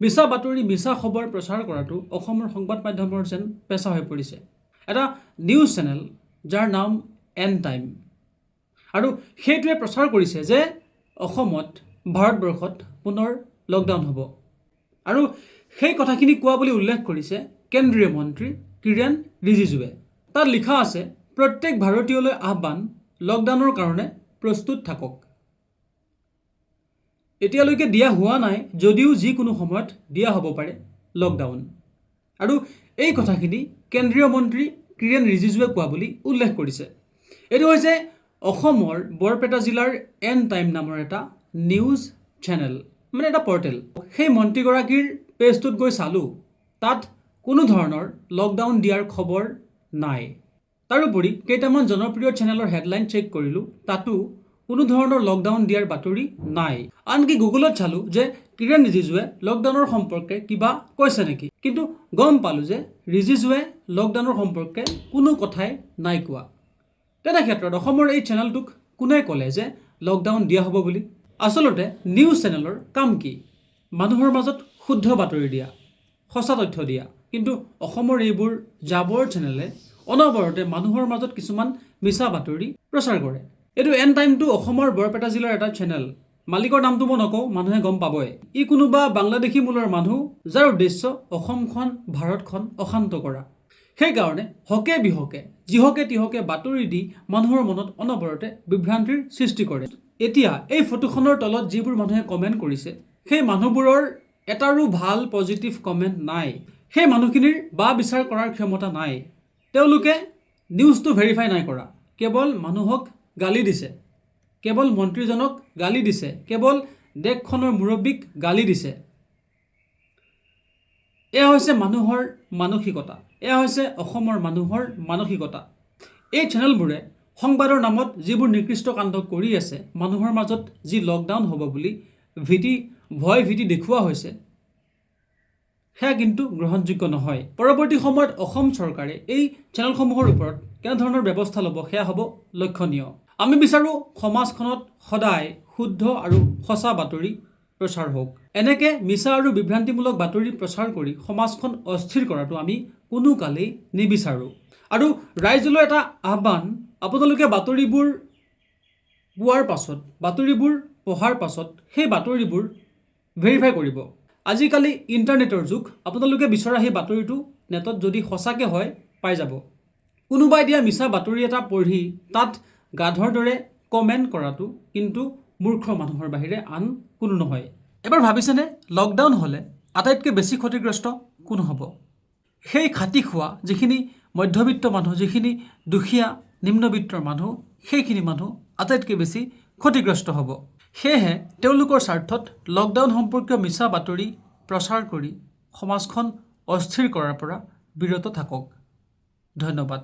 মিছা বাতৰি মিছা খবৰ প্ৰচাৰ কৰাটো অসমৰ সংবাদ মাধ্যমৰ যেন পেচা হৈ পৰিছে। এটা নিউজ চেনেল যাৰ নাম এন টাইম, আৰু সেইটোৱে প্ৰচাৰ কৰিছে যে অসমত ভাৰতবৰ্ষত পুনৰ লকডাউন হ'ব। আৰু সেই কথাখিনি কোৱা বুলি উল্লেখ কৰিছে কেন্দ্ৰীয় মন্ত্ৰী কিৰেণ ৰিজিজুৱে। তাত লিখা আছে, প্ৰত্যেক ভাৰতীয়লৈ আহ্বান, লকডাউনৰ কাৰণে প্ৰস্তুত থাকক। এতিয়ালৈকে দিয়া হোৱা নাই, যদিও যিকোনো সময়ত দিয়া হ'ব পাৰে লকডাউন। আৰু এই কথাখিনি কেন্দ্ৰীয় মন্ত্ৰী কিৰেণ ৰিজিজুৱে কোৱা বুলি উল্লেখ কৰিছে। এইটো হৈছে অসমৰ বৰপেটা জিলাৰ এন টাইম নামৰ এটা নিউজ চেনেল, মানে এটা পৰ্টেল। সেই মন্ত্ৰীগৰাকীৰ পেজটোত গৈ চালোঁ, তাত কোনো ধৰণৰ লকডাউন দিয়াৰ খবৰ নাই। তাৰোপৰি কেইটামান জনপ্ৰিয় চেনেলৰ হেডলাইন চেক কৰিলোঁ, তাতো কোনো ধৰণৰ লকডাউন দিয়াৰ বাতৰি নাই। আনকি গুগলত চালোঁ যে কিৰেণ ৰিজিজুৱে লকডাউনৰ সম্পৰ্কে কিবা কৈছে নেকি, কিন্তু গম পালোঁ যে ৰিজিজুৱে লকডাউনৰ সম্পৰ্কে কোনো কথাই নাই কোৱা। তেনে ক্ষেত্ৰত অসমৰ এই চেনেলটোক কোনে ক'লে যে লকডাউন দিয়া হ'ব বুলি? আচলতে নিউজ চেনেলৰ কাম কি? মানুহৰ মাজত শুদ্ধ বাতৰি দিয়া, সঁচা তথ্য দিয়া। কিন্তু অসমৰ এইবোৰ জাবৰ চেনেলে অনবৰতে মানুহৰ মাজত কিছুমান মিছা বাতৰি প্ৰচাৰ কৰে। এইটো এন টাইমটো অসমৰ বৰপেটা জিলাৰ এটা চেনেল। মালিকৰ নামটো মই নকওঁ, মানুহে গম পাবই। ই কোনোবা বাংলাদেশী মূলৰ মানুহ, যাৰ উদ্দেশ্য অসমখন ভাৰতখন অশান্ত কৰা। সেইকাৰণে হকে বিহকে যিহকে তিহকে বাতৰি দি মানুহৰ মনত অনবৰতে বিভ্ৰান্তিৰ সৃষ্টি কৰে। এতিয়া এই ফটোখনৰ তলত যিবোৰ মানুহে কমেণ্ট কৰিছে, সেই মানুহবোৰৰ এটাৰো ভাল পজিটিভ কমেণ্ট নাই। সেই মানুহখিনিৰ বা বিচাৰ কৰাৰ ক্ষমতা নাই। তেওঁলোকে নিউজটো ভেৰিফাই নাই কৰা, কেৱল মানুহক গালি দিছে, কেৱল মন্ত্ৰীজনক গালি দিছে, কেৱল দেশখনৰ মুৰব্বীক গালি দিছে। এয়া হৈছে মানুহৰ মানসিকতা, এয়া হৈছে অসমৰ মানুহৰ মানসিকতা। এই চেনেলবোৰে সংবাদৰ নামত যিবোৰ নিকৃষ্ট কাণ্ড কৰি আছে, মানুহৰ মাজত যি লকডাউন হ'ব বুলি ভয় ভীতি দেখুওৱা হৈছে, সেয়া কিন্তু গ্ৰহণযোগ্য নহয়। পৰৱৰ্তী সময়ত অসম চৰকাৰে এই চেনেলসমূহৰ ওপৰত কেনেধৰণৰ ব্যৱস্থা ল'ব, সেয়া হ'ব লক্ষণীয়। আমি বিচাৰোঁ সমাজখনত সদায় শুদ্ধ আৰু সঁচা বাতৰি প্ৰচাৰ হওক। এনেকৈ মিছা আৰু বিভ্ৰান্তিমূলক বাতৰি প্ৰচাৰ কৰি সমাজখন অস্থিৰ কৰাটো আমি কোনো কালেই নিবিচাৰোঁ। আৰু ৰাইজলৈ এটা আহ্বান, আপোনালোকে বাতৰিবোৰ পোৱাৰ পাছত, বাতৰিবোৰ পঢ়াৰ পাছত সেই বাতৰিবোৰ ভেৰিফাই কৰিব। আজিকালি ইণ্টাৰনেটৰ যুগ, আপোনালোকে বিচৰা সেই বাতৰিটো নেটত যদি সঁচাকৈ হয় পাই যাব। কোনোবাই দিয়া মিছা বাতৰি এটা পঢ়ি তাত গাধৰ দৰে কমেণ্ট কৰাটো কিন্তু মূৰ্খ মানুহৰ বাহিৰে আন কোনো নহয়। এবাৰ ভাবিছেনে, লকডাউন হ'লে আটাইতকৈ বেছি ক্ষতিগ্ৰস্ত কোন হ'ব? সেই খাটি খোৱা যিখিনি মধ্যবিত্ত মানুহ, যিখিনি দুখীয়া নিম্নবিত্তৰ মানুহ, সেইখিনি মানুহ আটাইতকৈ বেছি ক্ষতিগ্ৰস্ত হ'ব। সেয়েহে তেওঁলোকৰ স্বাৰ্থত লকডাউন সম্পৰ্কীয় মিছা বাতৰি প্ৰচাৰ কৰি সমাজখন অস্থিৰ কৰাৰ পৰা বিৰত থাকক। ধন্যবাদ।